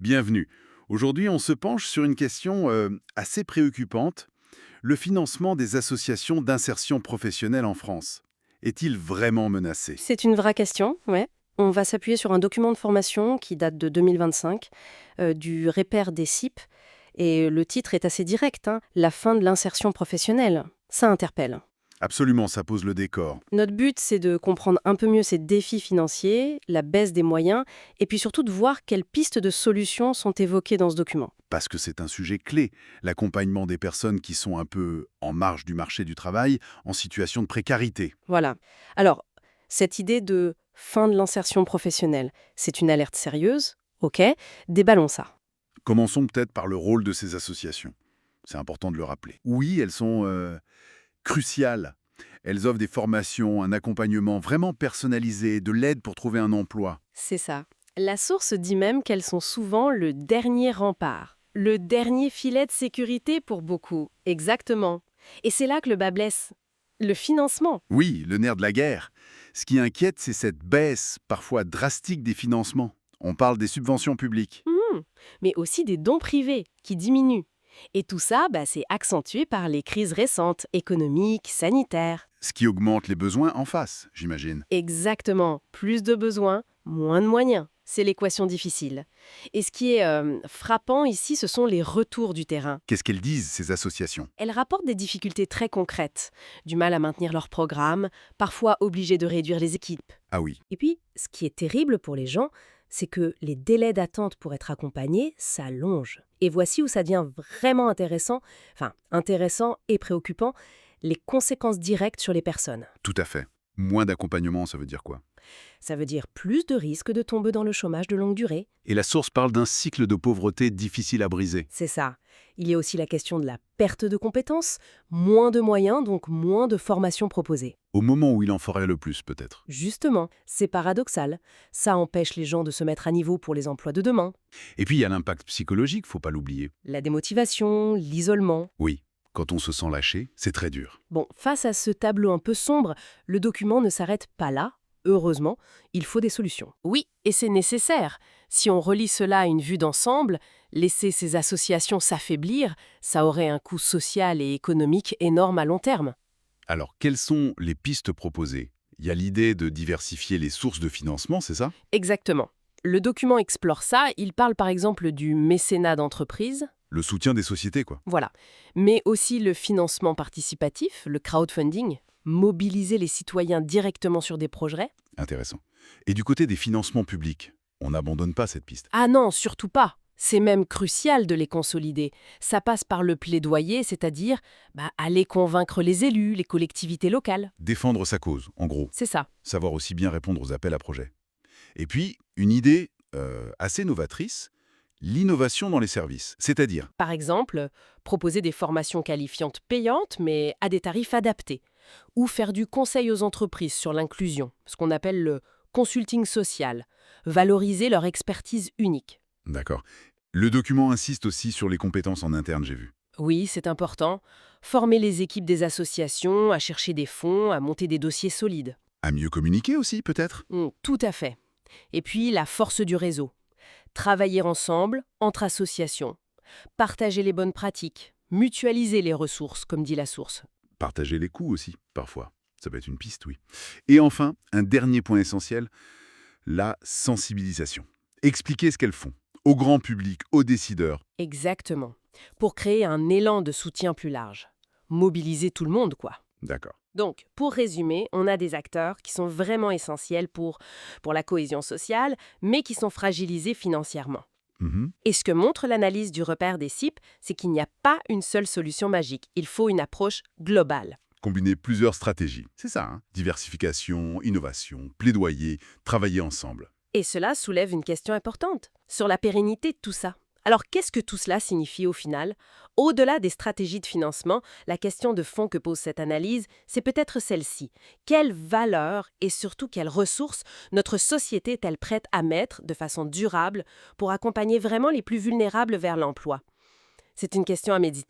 Bienvenue. Aujourd'hui, on se penche sur une question assez préoccupante. Le financement des associations d'insertion professionnelle en France. Est-il vraiment menacé? C'est une vraie question, ouais. On va s'appuyer sur un document de formation qui date de 2025, du repère des CIP, et le titre est assez direct, hein, La fin de l'insertion professionnelle. Ça interpelle. Absolument, ça pose le décor. Notre but, c'est de comprendre un peu mieux ces défis financiers, la baisse des moyens, et puis surtout de voir quelles pistes de solutions sont évoquées dans ce document. Parce que c'est un sujet clé, l'accompagnement des personnes qui sont un peu en marge du marché du travail, en situation de précarité. Voilà. Alors, cette idée de fin de l'insertion professionnelle, c'est une alerte sérieuse, ok, déballons ça. Commençons peut-être par le rôle de ces associations. C'est important de le rappeler. Oui, elles sont cruciales. Elles offrent des formations, un accompagnement vraiment personnalisé, de l'aide pour trouver un emploi. C'est ça. La source dit même qu'elles sont souvent le dernier rempart, le dernier filet de sécurité pour beaucoup. Exactement. Et c'est là que le bas blesse. Le financement. Oui, le nerf de la guerre. Ce qui inquiète, c'est cette baisse, parfois drastique, des financements. On parle des subventions publiques. Mais aussi des dons privés qui diminuent. Et tout ça, c'est accentué par les crises récentes, économiques, sanitaires. Ce qui augmente les besoins en face, j'imagine. Exactement. Plus de besoins, moins de moyens. C'est l'équation difficile. Et ce qui est frappant ici, ce sont les retours du terrain. Qu'est-ce qu'elles disent, ces associations? Elles rapportent des difficultés très concrètes, du mal à maintenir leurs programmes, parfois obligées de réduire les équipes. Ah oui, Et puis, ce qui est terrible pour les gens, c'est que les délais d'attente pour être accompagnés s'allongent. Et voici où ça devient vraiment intéressant et préoccupant, les conséquences directes sur les personnes. tout à fait. Moins d'accompagnement, ça veut dire quoi? Ça veut dire plus de risques de tomber dans le chômage de longue durée. Et la source parle d'un cycle de pauvreté difficile à briser. C'est ça. Il y a aussi la question de la perte de compétences, moins de moyens, donc moins de formations proposées. Au moment où il en ferait le plus, peut-être. Justement, c'est paradoxal. Ça empêche les gens de se mettre à niveau pour les emplois de demain. Et puis il y a l'impact psychologique, faut pas l'oublier. La démotivation, l'isolement. Oui, quand on se sent lâché, c'est très dur. Bon, face à ce tableau un peu sombre, le document ne s'arrête pas là. Heureusement, il faut des solutions. Oui, et c'est nécessaire. Si on relie cela à une vue d'ensemble, laisser ces associations s'affaiblir, ça aurait un coût social et économique énorme à long terme. Alors, quelles sont les pistes proposées? Il y a l'idée de diversifier les sources de financement, c'est ça? Exactement. Le document explore ça, il parle par exemple du mécénat d'entreprise, Le soutien des sociétés, quoi. voilà, mais aussi le financement participatif, le crowdfunding, mobiliser les citoyens directement sur des projets. Intéressant. Et du côté des financements publics, on n'abandonne pas cette piste. Ah non, surtout pas. C'est même crucial de les consolider. Ça passe par le plaidoyer, c'est-à-dire aller convaincre les élus, les collectivités locales. Défendre sa cause, en gros. C'est ça. Savoir aussi bien répondre aux appels à projets. Et puis, une idée assez novatrice, l'innovation dans les services. C'est-à-dire, Par exemple, proposer des formations qualifiantes payantes, mais à des tarifs adaptés. Ou faire du conseil aux entreprises sur l'inclusion, ce qu'on appelle le consulting social. Valoriser leur expertise unique. d'accord. Le document insiste aussi sur les compétences en interne, j'ai vu. Oui, c'est important. Former les équipes des associations, à chercher des fonds, à monter des dossiers solides. À mieux communiquer aussi, peut-être? Tout à fait. Et puis, la force du réseau. Travailler ensemble, entre associations. Partager les bonnes pratiques. Mutualiser les ressources, comme dit la source. Partager les coûts aussi, parfois. Ça peut être une piste, oui. Et enfin, un dernier point essentiel, la sensibilisation. Expliquer ce qu'elles font, au grand public, aux décideurs. Exactement. Pour créer un élan de soutien plus large. Mobiliser tout le monde, quoi. D'accord. Donc, pour résumer, on a des acteurs qui sont vraiment essentiels pour la cohésion sociale, mais qui sont fragilisés financièrement. Mhm. Et ce que montre l'analyse du repère des CIP, c'est qu'il n'y a pas une seule solution magique. Il faut une approche globale. Combiner plusieurs stratégies. C'est ça, hein. Diversification, innovation, plaidoyer, travailler ensemble. Et cela soulève une question importante sur la pérennité de tout ça. Alors, qu'est-ce que tout cela signifie au final? Au-delà des stratégies de financement, la question de fond que pose cette analyse, c'est peut-être celle-ci. Quelle valeur et surtout quelles ressources notre société est-elle prête à mettre de façon durable pour accompagner vraiment les plus vulnérables vers l'emploi? C'est une question à méditer.